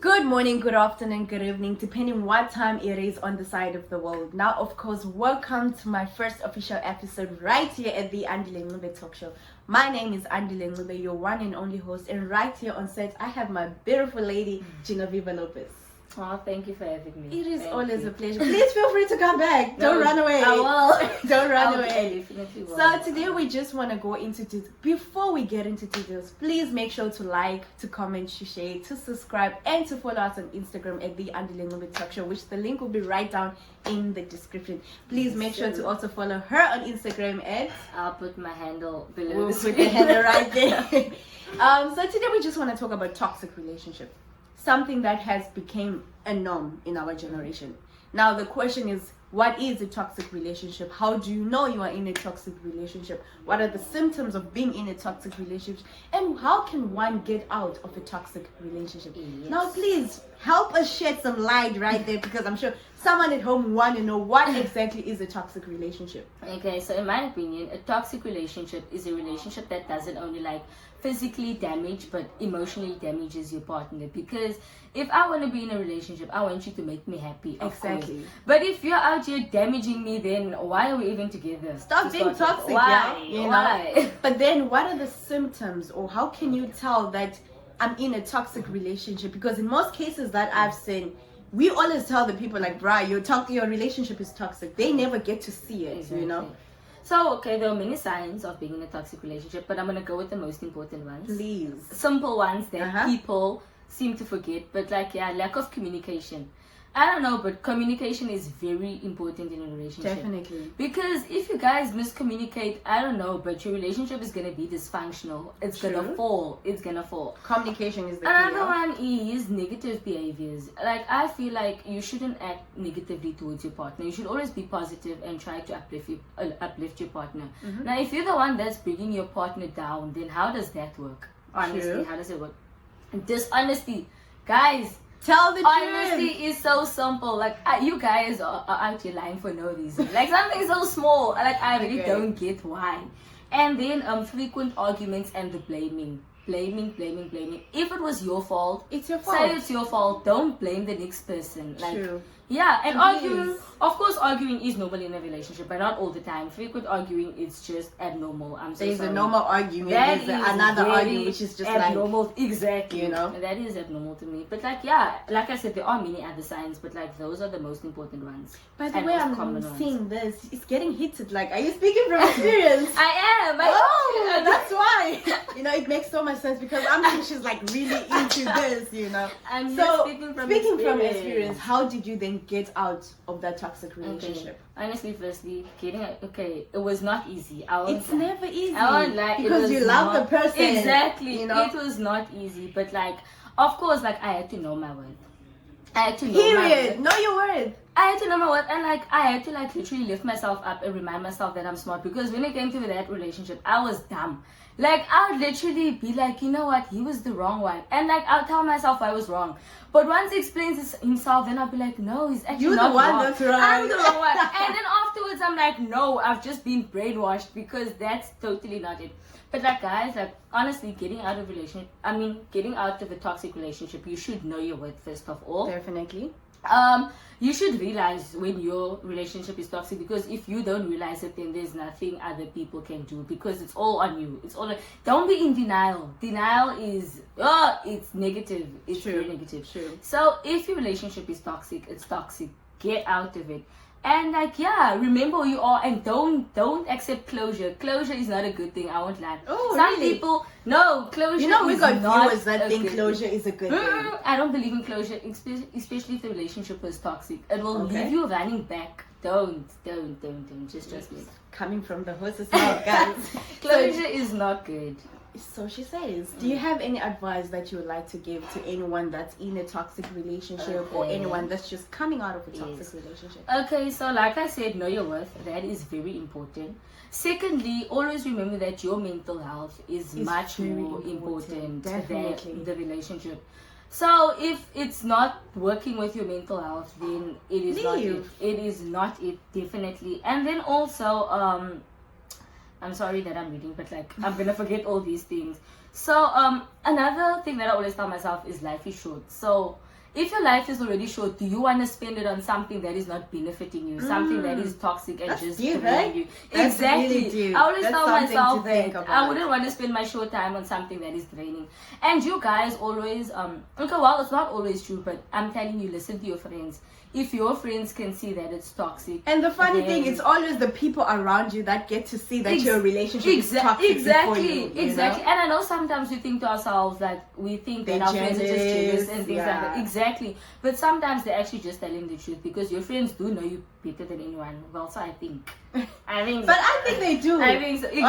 Good morning, good afternoon, good evening, depending what time it is on the side of the world. Now, of course, welcome to my first official episode right here at the Andile Ncube Talkshow. My name is Andile Ncube, your one and only host, and right here on set, I have my beautiful lady, Jinoveva Lopes. Oh, thank you for having me. It is always a pleasure. Please feel free to come back. Don't run away. I will. Don't run I away. definitely will. So today we just want to go into details. Before we get into details, please make sure to like, to comment, to share, to subscribe, and to follow us on Instagram at TheeAndileNcube Talkshow, which the link will be right down in the description. Please make sure to also follow her on Instagram at. I'll put my handle below. We'll put the handle right there. So today we just want to talk about toxic relationship. Something that has become a norm in our generation. Now the question is, what is a toxic relationship? How do you know you are in a toxic relationship? What are the symptoms of being in a toxic relationship? And how can one get out of a toxic relationship? Yes. Now please help us shed some light right there, because I'm sure someone at home want to know what exactly is a toxic relationship. Okay, so in my opinion, a toxic relationship is a relationship that doesn't only physically damage but emotionally damages your partner. Because if I want to be in a relationship, I want you to make me happy. Exactly. But if you're out here damaging me, then why are we even together? Stop being toxic. Why? Yeah? Why? But then what are the symptoms, or how can you tell that I'm in a toxic relationship? Because in most cases that I've seen, we always tell the people bruh, your relationship is toxic. They never get to see it, Exactly. So, okay, there are many signs of being in a toxic relationship, but I'm going to go with the most important ones. Please. Simple ones that people seem to forget, but lack of communication. I don't know, but communication is very important in a relationship. Definitely. Because if you guys miscommunicate, I don't know, but your relationship is going to be dysfunctional. It's going to fall. It's going to fall. Communication is the key. Another one is negative behaviors. I feel like you shouldn't act negatively towards your partner. You should always be positive and try to uplift your partner. Now, if you're the one that's bringing your partner down, then how does that work? Honestly, how does it work? Dishonesty. Guys, tell the honesty truth. is so simple. You guys are out here lying for no reason. Something so small. I really don't get why. And then frequent arguments and the blaming. Blaming. If it was your fault, it's your fault. Say it's your fault. Don't blame the next person. True. Yeah, and arguing, of course, arguing is normal in a relationship, but not all the time. Frequent arguing is just abnormal. I'm so sorry. There's a normal argument. There's another argument which is just abnormal. Exactly. That is abnormal to me. But like I said, there are many other signs, but those are the most important ones. By the way, I'm seeing this. It's getting heated. Are you speaking from experience? I am. That's why. It makes so much sense, because I'm thinking she's really into this. I'm so speaking from experience. How did you then get out of that toxic relationship? Okay. Honestly, firstly, it was not easy. It's never easy. I won't lie. Because you love the person. Exactly. It was not easy. But of course, I had to know my worth. I had to know Period. my worth. Know your worth. I had to know my worth, and I had to literally lift myself up and remind myself that I'm smart. Because when it came to that relationship, I was dumb. I would literally be you know what, he was the wrong one. And I'll tell myself I was wrong. But once he explains himself, then I'll be no, he's actually not wrong. You're the one that's wrong. I'm the wrong one. And then afterwards, I'm no, I've just been brainwashed, because that's totally not it. But guys, honestly, getting out of a toxic relationship, you should know your worth first of all. Definitely. You should realize when your relationship is toxic, because if you don't realize it, then there's nothing other people can do, because it's all on you. Don't be in denial. Denial is it's negative. It's True. very negative. True. So if your relationship is toxic, it's toxic. Get out of it. And remember who you are, and don't accept closure. Closure is not a good thing. I won't lie. Oh, some really? people closure. We is got not viewers that think closure is a good thing. I don't believe in closure, especially if the relationship is toxic. It will leave you running back. Don't. Just trust me. Coming from the horse's mouth, guys. Closure is not good. So she says, do you have any advice that you would like to give to anyone that's in a toxic relationship, or anyone that's just coming out of a toxic relationship? Okay, so like I said, know your worth. That is very important. Secondly, always remember that your mental health is much more important than the relationship. So if it's not working with your mental health, then it is not it. It is not it, definitely. And then also, I'm sorry that I'm reading, but I'm gonna forget all these things. So another thing that I always tell myself is life is short. So if your life is already short, do you want to spend it on something that is not benefiting you, something that is toxic and That's just deep, draining right? you? That's Exactly. really deep. I always That's tell something myself to think that about. I wouldn't want to spend my short time on something that is draining. And you guys always, okay, well, it's not always true, but I'm telling you, listen to your friends. If your friends can see that it's toxic. And the funny thing, then- it's always the people around you that get to see that your relationship is toxic exactly, before you, you exactly. know? And I know sometimes we think to ourselves that we think that They're our friends are just jealous jealous, and things yeah. like that. Exactly. But sometimes they're actually just telling the truth because your friends do know you better than anyone. Well, so I think. But I think they do. I think so. Exactly.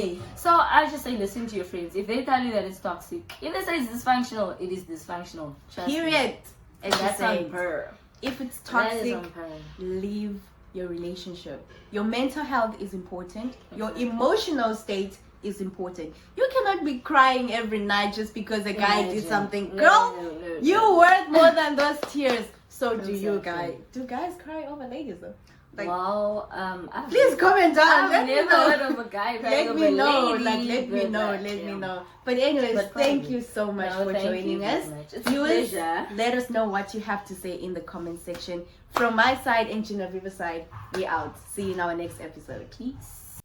Honestly. So I just say listen to your friends. If they tell you that it's toxic, if they say it's dysfunctional, it is dysfunctional. Trust me. Period. And that's on said. her. If it's That is toxic, on her. leave your relationship. Your mental health is important. Your emotional state is important. You cannot be crying every night just because a guy did Imagine. something. No, Girl, no. you worth more than those tears. So do you Exactly. guys. Do guys cry over ladies though? Like, Well, please comment down. I've Let me never know. heard of a guy crying Let over me a know. lady, Like, let me but, know. like, Let yeah. me know. But anyways, But thank probably. you so much No, for thank joining you us. very much. It's a Viewers, pleasure. let us know what you have to say in the comment section. From my side and Jinoveva's side, we out. See you in our next episode. Peace.